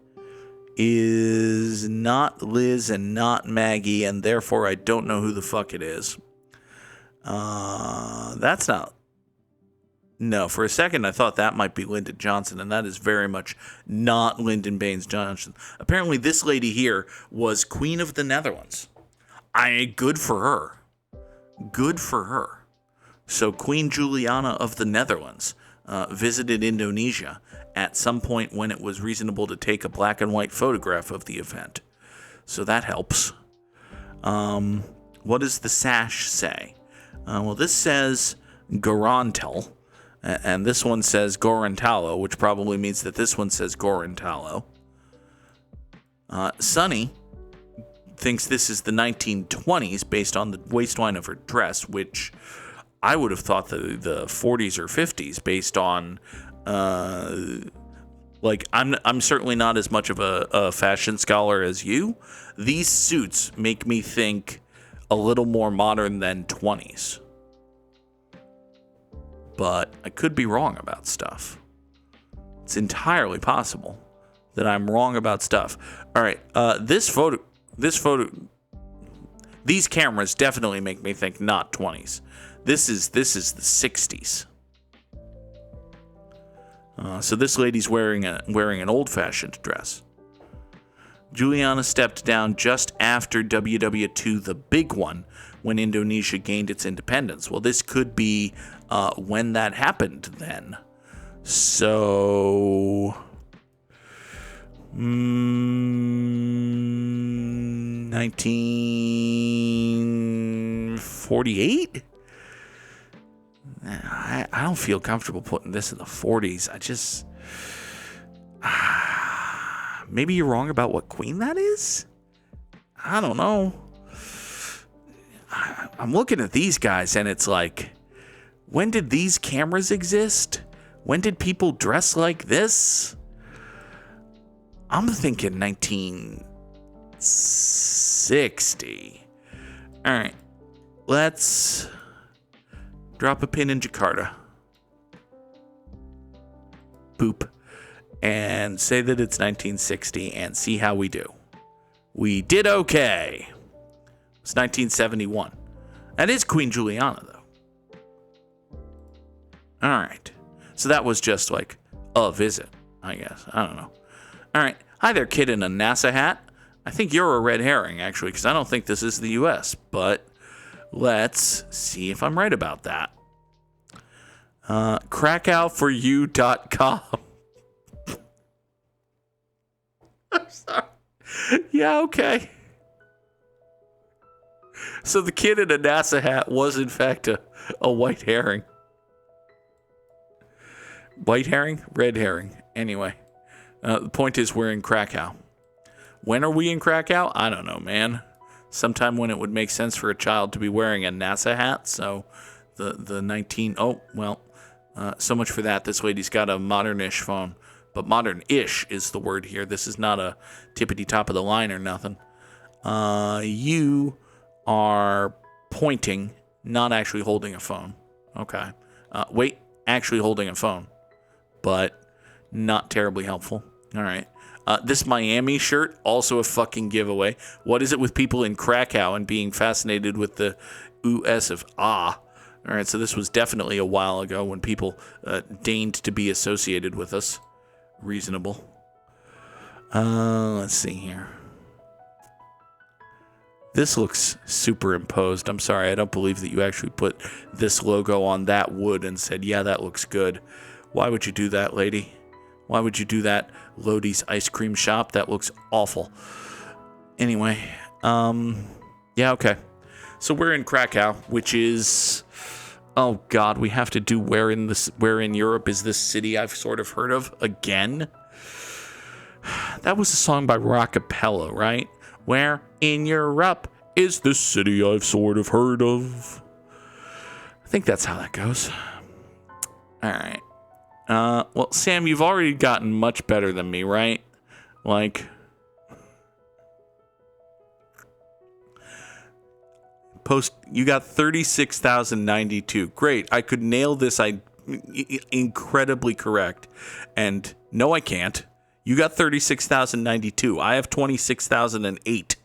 is not Liz and not Maggie, and therefore I don't know who the fuck it is. That's not... No, for a second I thought that might be Lyndon Johnson, and that is very much not Lyndon Baines Johnson. Apparently this lady here was Queen of the Netherlands. Good for her. Good for her. So Queen Juliana of the Netherlands visited Indonesia at some point when it was reasonable to take a black and white photograph of the event. So that helps. What does the sash say? Well, this says Gorantel, and this one says Gorontalo, which probably means that this one says Gorontalo. Sunny thinks this is the 1920s based on the waistline of her dress, which I would have thought the 40s or 50s based on... I'm certainly not as much of a fashion scholar as you. These suits make me think a little more modern than 20s. But I could be wrong about stuff. It's entirely possible that I'm wrong about stuff. All right, these cameras definitely make me think not 20s. This is the 60s. So this lady's wearing an old-fashioned dress. Juliana stepped down just after WW2, the big one, when Indonesia gained its independence. Well, this could be when that happened then. So... 1948? I don't feel comfortable putting this in the 40s. Maybe you're wrong about what queen that is? I don't know. I'm looking at these guys and it's like, when did these cameras exist? When did people dress like this? I'm thinking 1960. All right, let's drop a pin in Jakarta. Boop. And say that it's 1960 and see how we do. We did okay. It's 1971. That is Queen Juliana, though. All right. So that was just like a visit, I guess. I don't know. All right. Hi there, kid in a NASA hat. I think you're a red herring, actually, because I don't think this is the U.S., but let's see if I'm right about that. Krakowforyou.com. I'm sorry. Yeah, okay. So the kid in a NASA hat was, in fact, a white herring. White herring? Red herring. Anyway, the point is we're in Krakow. When are we in Krakow? I don't know, man. Sometime when it would make sense for a child to be wearing a NASA hat. So the 19... Oh, well, so much for that. This lady's got a modern-ish phone. But modern-ish is the word here. This is not a tippity-top of the line or nothing. You are pointing, not actually holding a phone. Okay. Wait, actually holding a phone. But not terribly helpful. All right. This Miami shirt, also a fucking giveaway. What is it with people in Krakow and being fascinated with the US of ah? All right, so this was definitely a while ago when people deigned to be associated with us. Reasonable. Let's see here. This looks superimposed. I'm sorry, I don't believe that you actually put this logo on that wood and said, yeah, that looks good. Why would you do that, lady? Why would you do that? Lodi's ice cream shop? That looks awful. Anyway, yeah, okay. So we're in Krakow, which is, oh God, we have to do where in Europe is this city I've sort of heard of again? That was a song by Rockapella, right? Where in Europe is this city I've sort of heard of? I think that's how that goes. All right. Well, Sam, you've already gotten much better than me, right? Like, you got 36,092. Great. I could nail this. Incredibly correct. And no, I can't. You got 36,092. I have 26,008.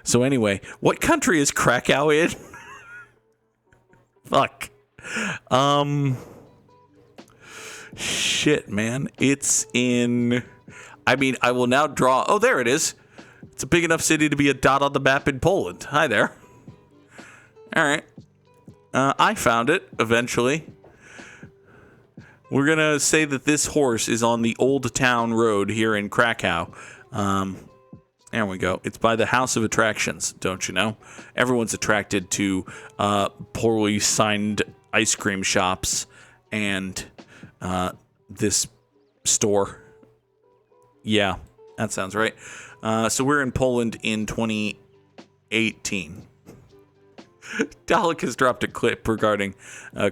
So anyway, what country is Krakow in? Fuck. Shit, man. It's in... I mean, I will now draw... Oh, there it is. It's a big enough city to be a dot on the map in Poland. Hi there. All right. I found it, eventually. We're going to say that this horse is on the Old Town Road here in Krakow. There we go. It's by the House of Attractions, don't you know? Everyone's attracted to poorly signed ice cream shops and this store. Yeah, that sounds right. So we're in Poland in 2018. Dalek has dropped a clip regarding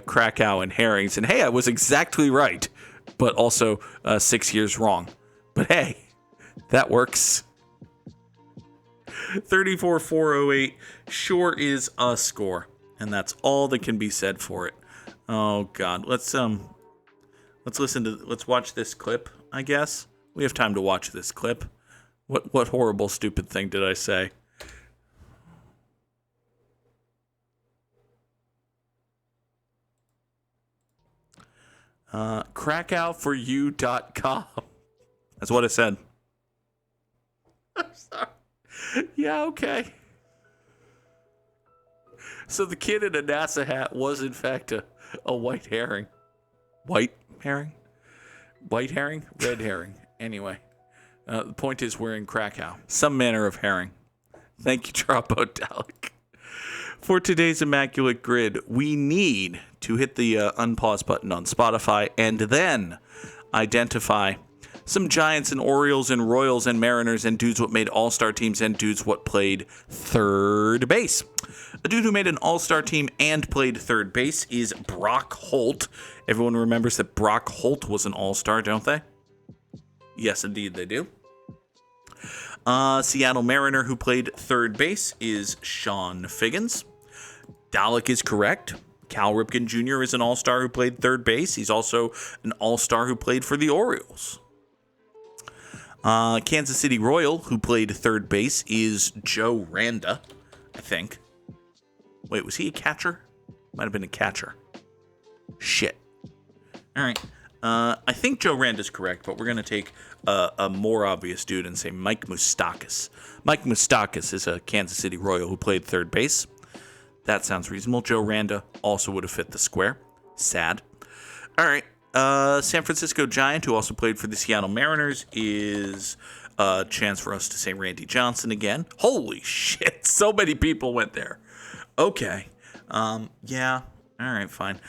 Krakow and herrings, and hey, I was exactly right, but also 6 years wrong. But hey, that works. 34,408 sure is a score, and that's all that can be said for it. Oh God, let's watch this clip. I guess we have time to watch this clip. What horrible, stupid thing did I say? KrakowForYou.com. That's what I said. I'm sorry. Yeah, okay. So the kid in a NASA hat was, in fact, a white herring. White herring? White herring? Red herring. Anyway, the point is we're in Krakow. Some manner of herring. Thank you, Tropo Dalek. For today's Immaculate Grid, we need to hit the unpause button on Spotify and then identify some Giants and Orioles and Royals and Mariners and dudes what made all-star teams and dudes what played third base. A dude who made an all-star team and played third base is Brock Holt. Everyone remembers that Brock Holt was an all-star, don't they? Yes, indeed they do. Seattle Mariner who played third base is Sean Figgins. Dalek is correct. Cal Ripken Jr. is an all-star who played third base. He's also an all-star who played for the Orioles. Kansas City Royal, who played third base, is Joe Randa, I think. Wait, was he a catcher? Might have been a catcher. Shit. All right. I think Joe Randa's correct, but we're going to take a more obvious dude and say Mike Moustakas. Mike Moustakas is a Kansas City Royal who played third base. That sounds reasonable. Joe Randa also would have fit the square. Sad. All right. San Francisco Giant, who also played for the Seattle Mariners, is a chance for us to say Randy Johnson again. Holy shit. So many people went there. Okay. Yeah. All right, fine.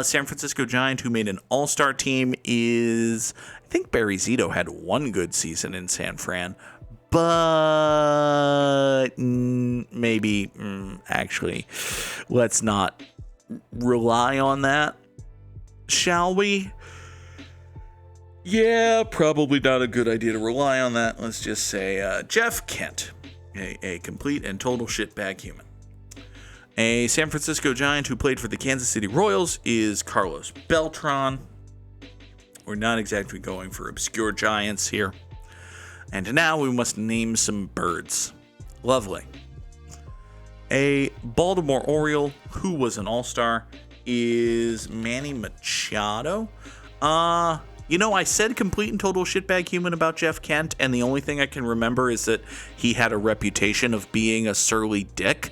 San Francisco Giant, who made an all-star team, is... I think Barry Zito had one good season in San Fran, but maybe, actually, let's not rely on that, shall we? Yeah, probably not a good idea to rely on that. Let's just say Jeff Kent, a complete and total shitbag human. A San Francisco Giant who played for the Kansas City Royals is Carlos Beltran. We're not exactly going for obscure giants here. And now we must name some birds. Lovely. A Baltimore Oriole who was an all-star is Manny Machado. I said complete and total shitbag human about Jeff Kent, and the only thing I can remember is that he had a reputation of being a surly dick.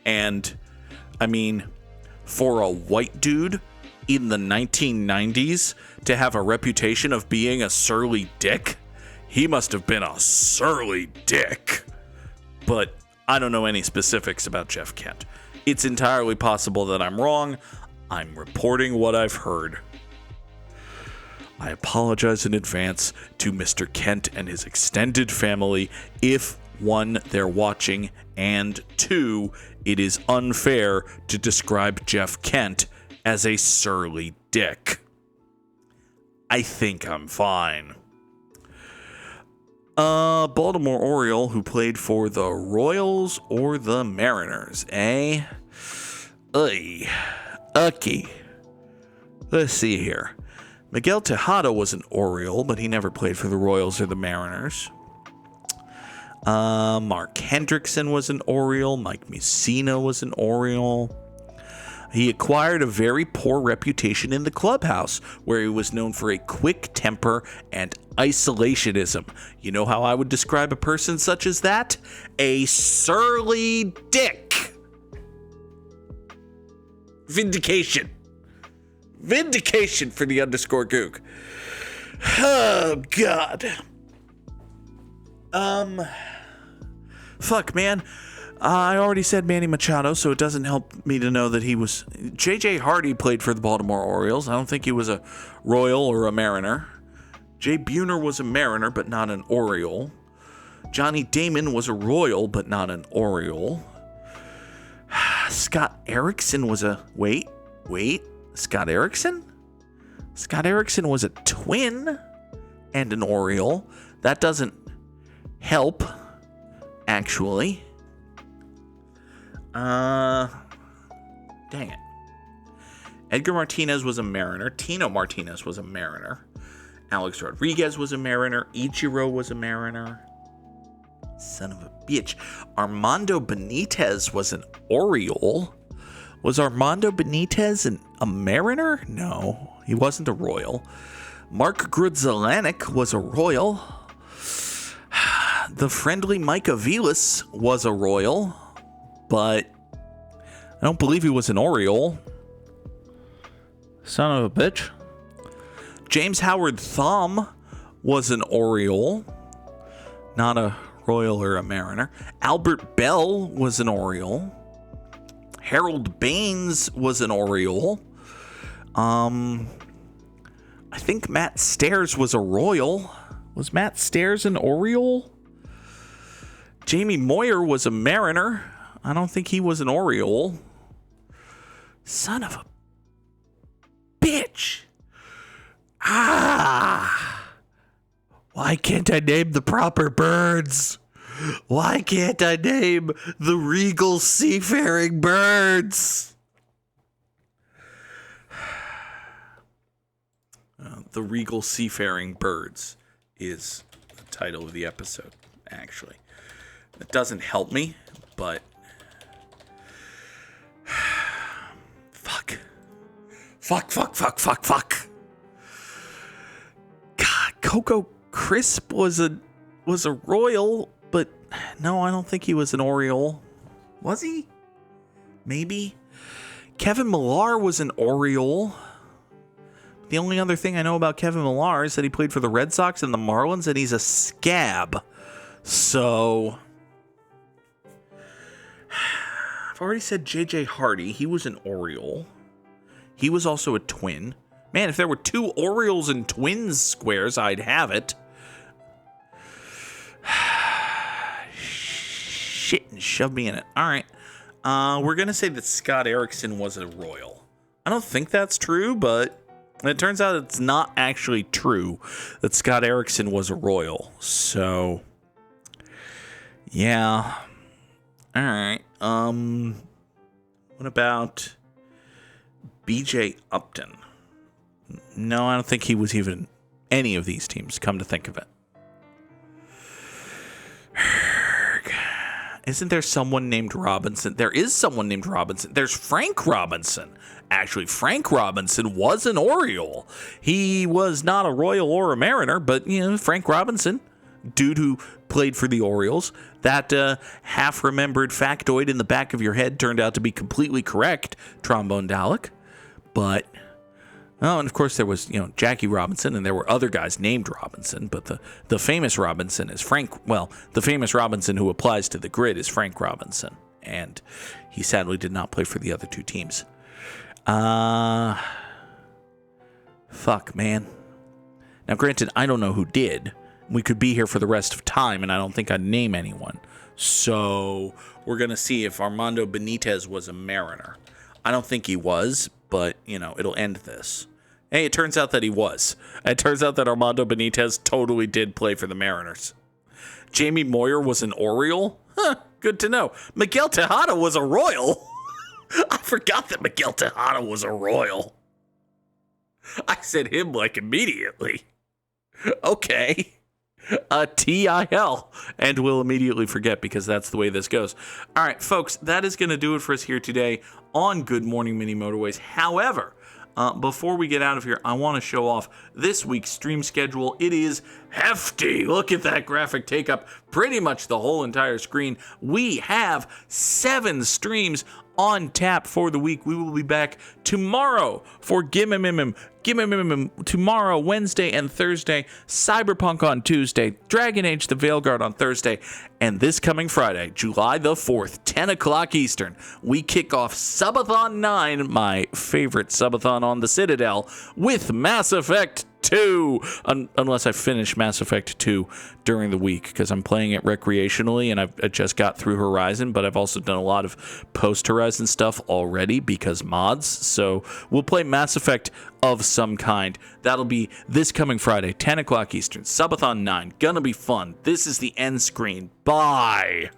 And, I mean, for a white dude in the 1990s to have a reputation of being a surly dick, he must have been a surly dick. But I don't know any specifics about Jeff Kent. It's entirely possible that I'm wrong. I'm reporting what I've heard. I apologize in advance to Mr. Kent and his extended family if, 1, they're watching, and 2, it is unfair to describe Jeff Kent as a surly dick. I think I'm fine. Baltimore Oriole who played for the Royals or the Mariners, eh? Okay. Let's see here. Miguel Tejada was an Oriole, but he never played for the Royals or the Mariners. Mark Hendrickson was an Oriole. Mike Mussina was an Oriole. He acquired a very poor reputation in the clubhouse, where he was known for a quick temper and isolationism. You know how I would describe a person such as that? A surly dick. Vindication for the _Goog. Oh, God. Fuck, man. I already said Manny Machado, so it doesn't help me to know that he was... J.J. Hardy played for the Baltimore Orioles. I don't think he was a Royal or a Mariner. Jay Buhner was a Mariner, but not an Oriole. Johnny Damon was a Royal, but not an Oriole. Scott Erickson was a... Wait. Scott Erickson? Scott Erickson was a Twin and an Oriole. That doesn't help, actually. Dang it. Edgar Martinez was a Mariner. Tino Martinez was a Mariner. Alex Rodriguez was a Mariner. Ichiro was a Mariner. Son of a bitch. Armando Benitez was an Oriole. Was Armando Benitez a Mariner? No, he wasn't a Royal. Mark Grudzelanek was a Royal. The friendly Mike Aviles was a Royal, but I don't believe he was an Oriole. Son of a bitch. James Howard Thumb was an Oriole, not a Royal or a Mariner. Albert Bell was an Oriole. Harold Baines was an Oriole. I think Matt Stairs was a Royal. Was Matt Stairs an Oriole? Jamie Moyer was a Mariner. I don't think he was an Oriole. Son of a bitch. Why can't I name the proper birds? Why can't I name the Regal Seafaring birds? The Regal Seafaring birds is the title of the episode, actually. It doesn't help me, but... Fuck. God, Coco Crisp was a Royal, but no, I don't think he was an Oriole. Was he? Maybe. Kevin Millar was an Oriole. The only other thing I know about Kevin Millar is that he played for the Red Sox and the Marlins, and he's a scab. So... I've already said J.J. Hardy. He was an Oriole. He was also a twin. Man, if there were 2 Orioles and twins squares, I'd have it. Shit, and shove me in it. All right. We're going to say that Scott Erickson was a Royal. I don't think that's true, but it turns out it's not actually true that Scott Erickson was a Royal. So, yeah. All right. What about BJ Upton? No, I don't think he was even any of these teams, come to think of it. Isn't there someone named Robinson? There is someone named Robinson. There's Frank Robinson. Actually, Frank Robinson was an Oriole. He was not a Royal or a Mariner, but, Frank Robinson, dude who played for the Orioles. That half-remembered factoid in the back of your head turned out to be completely correct, Trombone Dalek. But, and of course there was, Jackie Robinson, and there were other guys named Robinson, but the famous Robinson is the famous Robinson who applies to the grid is Frank Robinson, and he sadly did not play for the other 2 teams. Fuck, man. Now, granted, I don't know who did. We could be here for the rest of time, and I don't think I'd name anyone. So, we're going to see if Armando Benitez was a Mariner. I don't think he was, but, it'll end this. Hey, it turns out that he was. It turns out that Armando Benitez totally did play for the Mariners. Jamie Moyer was an Oriole? Huh, good to know. Miguel Tejada was a Royal. I forgot that Miguel Tejada was a Royal. I said him immediately. Okay. TIL. And we'll immediately forget because that's the way this goes. All right, folks, that is going to do it for us here today on Good Morning Mini Motorways. However, before we get out of here, I want to show off this week's stream schedule. It is hefty. Look at that graphic take up pretty much the whole entire screen. We have 7 streams on tap for the week. We will be back tomorrow for Gimmimimim tomorrow, Wednesday and Thursday, Cyberpunk on Tuesday, Dragon Age the Veilguard on Thursday, and this coming Friday, July the 4th, 10 o'clock Eastern, we kick off Subathon 9, my favorite Subathon on the Citadel, with Mass Effect 2, unless I finish Mass Effect 2 during the week, because I'm playing it recreationally, and I just got through Horizon, but I've also done a lot of post-Horizon stuff already, because mods, so we'll play Mass Effect of some kind. That'll be this coming Friday, 10 o'clock Eastern, Subathon 9, gonna be fun. This is the end screen. Bye!